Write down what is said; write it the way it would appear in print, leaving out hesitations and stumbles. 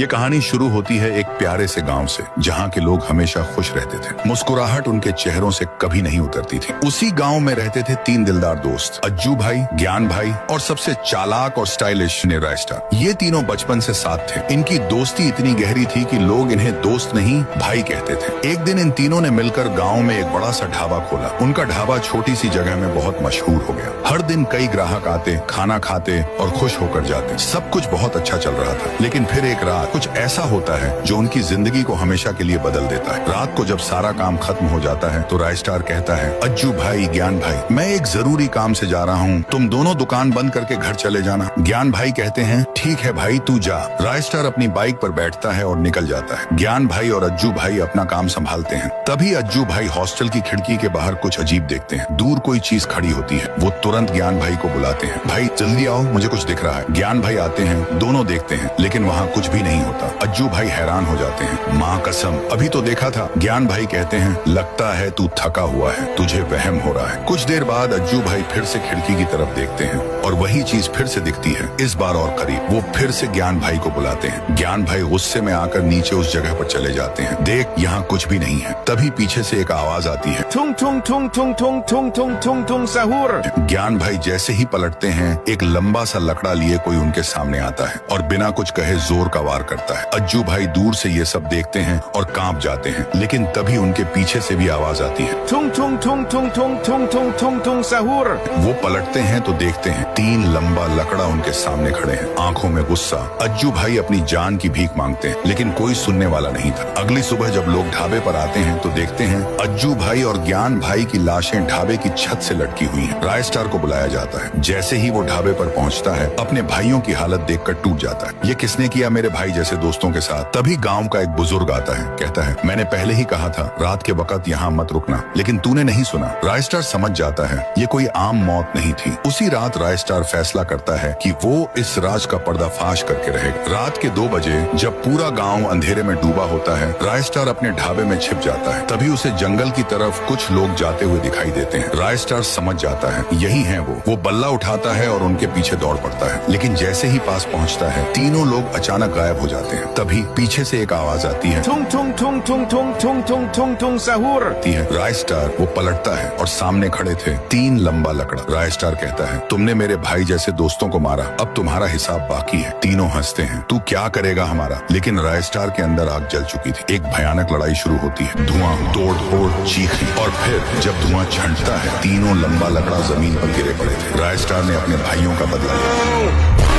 ये कहानी शुरू होती है एक प्यारे से गांव से, जहां के लोग हमेशा खुश रहते थे। मुस्कुराहट उनके चेहरों से कभी नहीं उतरती थी। उसी गांव में रहते थे 3 दिलदार दोस्त, अज्जू भाई, ज्ञान भाई और सबसे चालाक और स्टाइलिश रायस्टार। ये तीनों बचपन से साथ थे। इनकी दोस्ती इतनी गहरी थी कि लोग इन्हें दोस्त नहीं भाई कहते थे। एक दिन इन तीनों ने मिलकर गाँव में एक बड़ा सा ढाबा खोला। उनका ढाबा छोटी सी जगह में बहुत मशहूर हो गया। हर दिन कई ग्राहक आते, खाना खाते और खुश होकर जाते। सब कुछ बहुत अच्छा चल रहा था, लेकिन फिर एक रात कुछ ऐसा होता है जो उनकी जिंदगी को हमेशा के लिए बदल देता है। रात को जब सारा काम खत्म हो जाता है तो रायस्टार कहता है, अज्जू भाई, ज्ञान भाई, मैं एक जरूरी काम से जा रहा हूँ, तुम दोनों दुकान बंद करके घर चले जाना। ज्ञान भाई कहते हैं, ठीक है भाई, तू जा। रायस्टार अपनी बाइक पर बैठता है और निकल जाता है। ज्ञान भाई और अज्जू भाई अपना काम संभालते हैं। तभी अज्जू भाई हॉस्टल की खिड़की के बाहर कुछ अजीब देखते हैं। दूर कोई चीज खड़ी होती है। वो तुरंत ज्ञान भाई को बुलाते हैं, भाई जल्दी आओ, मुझे कुछ दिख रहा है। ज्ञान भाई आते हैं, दोनों देखते हैं, लेकिन वहाँ कुछ भी नहीं होता। अज्जू भाई हैरान हो जाते हैं, माँ कसम, अभी तो देखा था। ज्ञान भाई कहते हैं, लगता है तू थका हुआ है, तुझे वहम हो रहा है। कुछ देर बाद अज्जू भाई फिर से खिड़की की तरफ देखते हैं और वही चीज फिर से दिखती है, इस बार और करीब। वो फिर से ज्ञान भाई को बुलाते हैं। ज्ञान भाई गुस्से में आकर नीचे उस जगह पर चले जाते हैं। देख, यहाँ कुछ भी नहीं है। तभी पीछे से एक आवाज आती है, ठुंग ठुंग ठुंग ठुंग ठुंग ठुंग ठुंग ठुंग ठुंग सहूर। ज्ञान भाई जैसे ही पलटते हैं, एक लंबा सा लकड़ा लिए कोई उनके सामने आता है और बिना कुछ कहे जोर का वार करता है। अज्जू भाई दूर से ये सब देखते हैं और कांप जाते हैं, लेकिन तभी उनके पीछे से भी आवाज आती है, ठुंग ठुंग ठुंग ठुंग ठुंग ठुंग ठुंग ठुंग ठुंग सहूर। वो पलटते हैं तो देखते हैं 3 लंबा लकड़ा उनके सामने खड़े हैं, आंखों में गुस्सा। अज्जू भाई अपनी जान की भीख मांगते हैं, लेकिन कोई सुनने वाला नहीं था। अगली सुबह जब लोग ढाबे पर आते हैं तो देखते हैं अज्जू भाई और ज्ञान भाई की लाशें ढाबे की छत से लटकी हुई हैं। रायस्टार को बुलाया जाता है। जैसे ही वो ढाबे पर पहुंचता है, अपने भाइयों की हालत देखकर टूट जाता है। ये किसने किया मेरे भाई जैसे दोस्तों के साथ? तभी गांव का एक बुजुर्ग आता है, कहता है, मैंने पहले ही कहा था रात के वक्त यहाँ मत रुकना, लेकिन तूने नहीं सुना। रायस्टार समझ जाता है ये कोई आम मौत नहीं थी। उसी रात रायस्टार फैसला करता है कि वो इस राज का पर्दाफाश करके रहेगा। रात के 2 बजे जब पूरा गाँव अंधेरे में डूबा होता है, रायस्टार अपने ढाबे में छिप जाता है। तभी उसे जंगल की तरफ कुछ लोग जाते हुए दिखाई देते हैं। रायस्टार समझ जाता है यही है वो बल्ला उठाता है और उनके पीछे दौड़ पड़ता है, लेकिन जैसे ही पास पहुंचता है, तीनों लोग अचानक गायब हो जाते हैं। तभी पीछे से एक आवाज आती है, ठुंग ठुंग ठुंग ठुंग ठुंग ठुंग ठुंग ठुंग ठुंग सहूर। रायस्टार वो पलटता है और सामने खड़े थे 3 लंबा लकड़ा। रायस्टार कहता है, तुमने मेरे भाई जैसे दोस्तों को मारा, अब तुम्हारा हिसाब बाकी है। तीनों हंसते हैं, तू क्या करेगा हमारा? लेकिन रायस्टार के अंदर आग जल चुकी थी। एक भयानक लड़ाई शुरू होती है, धुआं, तोड़ फोड़, चीखें, और फिर जब धुआं छंटता है, तीनों लंबा लकड़ा जमीन पर गिरे पड़े थे। रायस्टार ने अपने भाइयों का बदला लिया।